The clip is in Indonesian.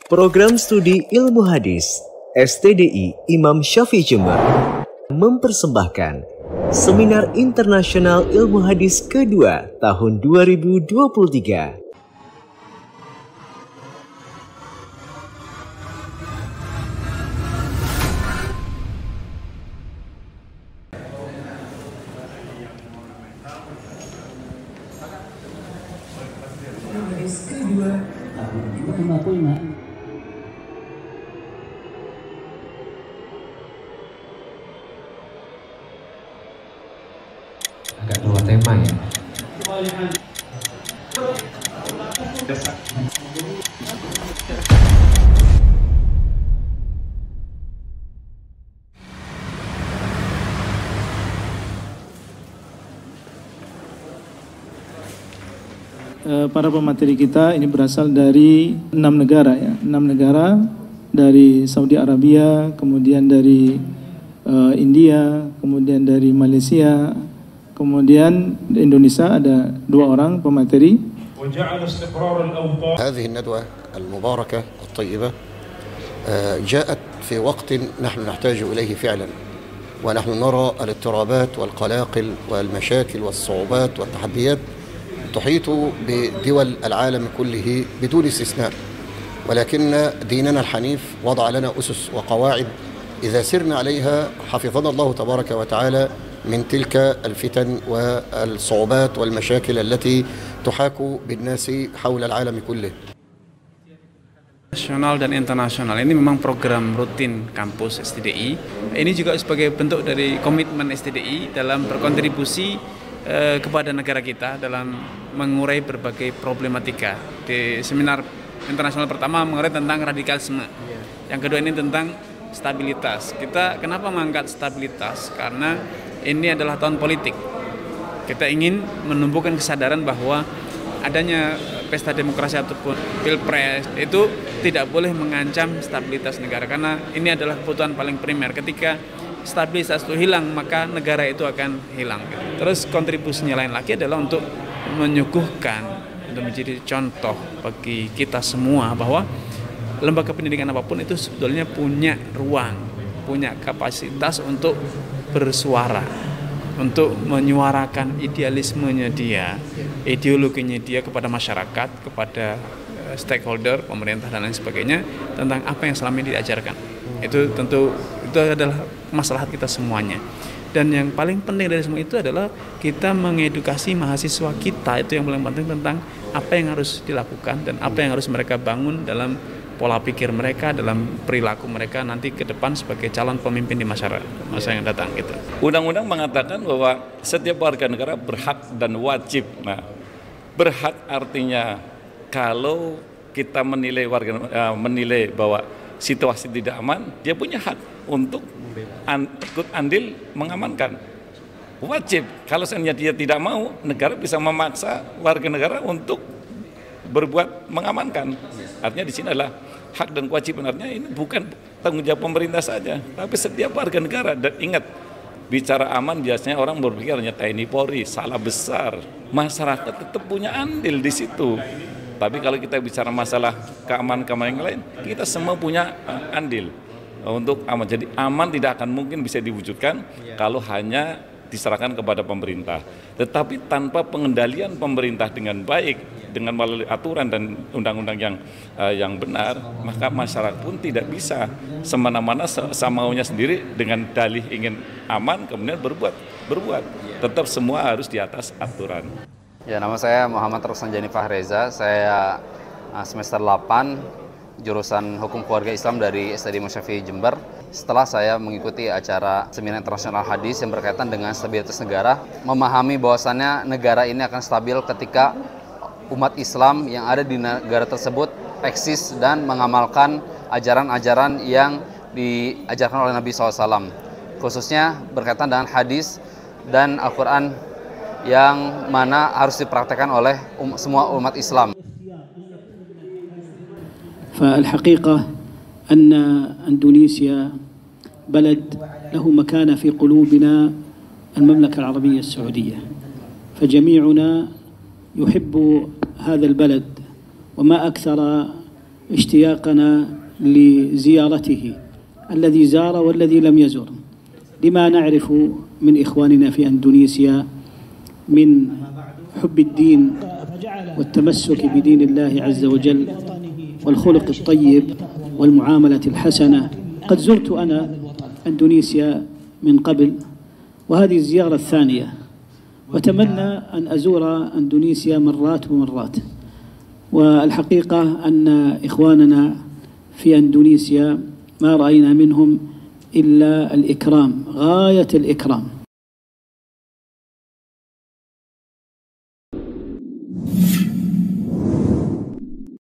Program Studi Ilmu Hadis STDI Imam Syafi'i Jember mempersembahkan Seminar Internasional Ilmu Hadis kedua tahun 2023. Agak dua tema ya. Para pemateri kita ini berasal dari 6 negara ya, 6 negara dari Saudi Arabia, kemudian dari India, kemudian dari Malaysia, kemudian di Indonesia ada 2 orang pemateri. هذه الندوة المباركة الطيبة جاءت في وقت نحن نحتاج إليه فعلا، ونحن نرى الاضطرابات والقلاقل والمشاكل والصعوبات والتحديات تحيط بدول العالم كله بدون استثناء، ولكن ديننا الحنيف وضع لنا أسس وقواعد إذا سرنا عليها حفظنا الله تبارك وتعالى من تلك الفتن والصعوبات والمشاكل التي تحاك بالناس حول العالم كله. Nasional dan internasional ini memang program rutin kampus STDI. Ini juga sebagai bentuk dari komitmen STDI dalam berkontribusi kepada negara kita dalam mengurai berbagai problematika. Di seminar internasional pertama mengurai tentang radikalisme. Yang kedua ini tentang stabilitas. Kita kenapa mengangkat stabilitas? Karena ini adalah tahun politik. Kita ingin menumbuhkan kesadaran bahwa adanya pesta demokrasi ataupun pilpres itu tidak boleh mengancam stabilitas negara, karena ini adalah kebutuhan paling primer. Ketika stabilitas itu hilang, maka negara itu akan hilang. Terus kontribusinya lain lagi adalah untuk menyuguhkan, untuk menjadi contoh bagi kita semua bahwa lembaga pendidikan apapun itu sebetulnya punya ruang, punya kapasitas untuk bersuara, untuk menyuarakan idealismenya dia, ideologinya dia kepada masyarakat, kepada stakeholder, pemerintah dan lain sebagainya tentang apa yang selama ini diajarkan. Itu tentu itu adalah maslahat kita semuanya. Dan yang paling penting dari semua itu adalah kita mengedukasi mahasiswa kita, itu yang paling penting, tentang apa yang harus dilakukan dan apa yang harus mereka bangun dalam pola pikir mereka, dalam perilaku mereka nanti ke depan sebagai calon pemimpin di masa yang datang gitu. Undang-undang mengatakan bahwa setiap warga negara berhak dan wajib. Nah, berhak artinya kalau kita menilai bahwa situasi tidak aman, dia punya hak untuk ikut andil mengamankan. Wajib, kalau seandainya dia tidak mau, negara bisa memaksa warga negara untuk berbuat mengamankan. Artinya di sini adalah hak dan kewajiban, artinya ini bukan tanggung jawab pemerintah saja, tapi setiap warga negara. Dan ingat, bicara aman biasanya orang berpikir hanya TNI Polri, salah besar. Masyarakat tetap punya andil di situ. Tapi kalau kita bicara masalah keamanan yang lain, kita semua punya andil untuk aman. Jadi aman tidak akan mungkin bisa diwujudkan kalau hanya diserahkan kepada pemerintah. Tetapi tanpa pengendalian pemerintah dengan baik, dengan melalui aturan dan undang-undang yang benar, maka masyarakat pun tidak bisa semena-mena semaunya sendiri dengan dalih ingin aman kemudian berbuat. Tetap semua harus di atas aturan. Ya, nama saya Muhammad Rosanjani Fahreza. Saya semester 8 jurusan Hukum Keluarga Islam dari STDI Imam Syafi'i Jember. Setelah saya mengikuti acara Seminar Internasional Hadis yang berkaitan dengan stabilitas negara, memahami bahwasannya negara ini akan stabil ketika umat Islam yang ada di negara tersebut eksis dan mengamalkan ajaran-ajaran yang diajarkan oleh Nabi SAW, khususnya berkaitan dengan hadis dan Al-Quran yang mana harus dipraktekkan oleh semua umat Islam. فالحقيقة أن إندونيسيا بلد له مكانة في قلوبنا المملكة العربية السعودية، فجميعنا يحب هذا البلد وما أكثر اشتياقنا لزيارته، الذي زار والذي لم يزر، لما نعرف من إخواننا في أندونيسيا من حب الدين والتمسك بدين الله عز وجل والخلق الطيب والمعاملة الحسنة. قد زرت أنا أندونيسيا من قبل، وهذه الزيارة الثانية، وأتمنى أن أزور أندونيسيا مرات ومرات. والحقيقة أن إخواننا في أندونيسيا ما رأينا منهم إلا الإكرام، غاية الإكرام.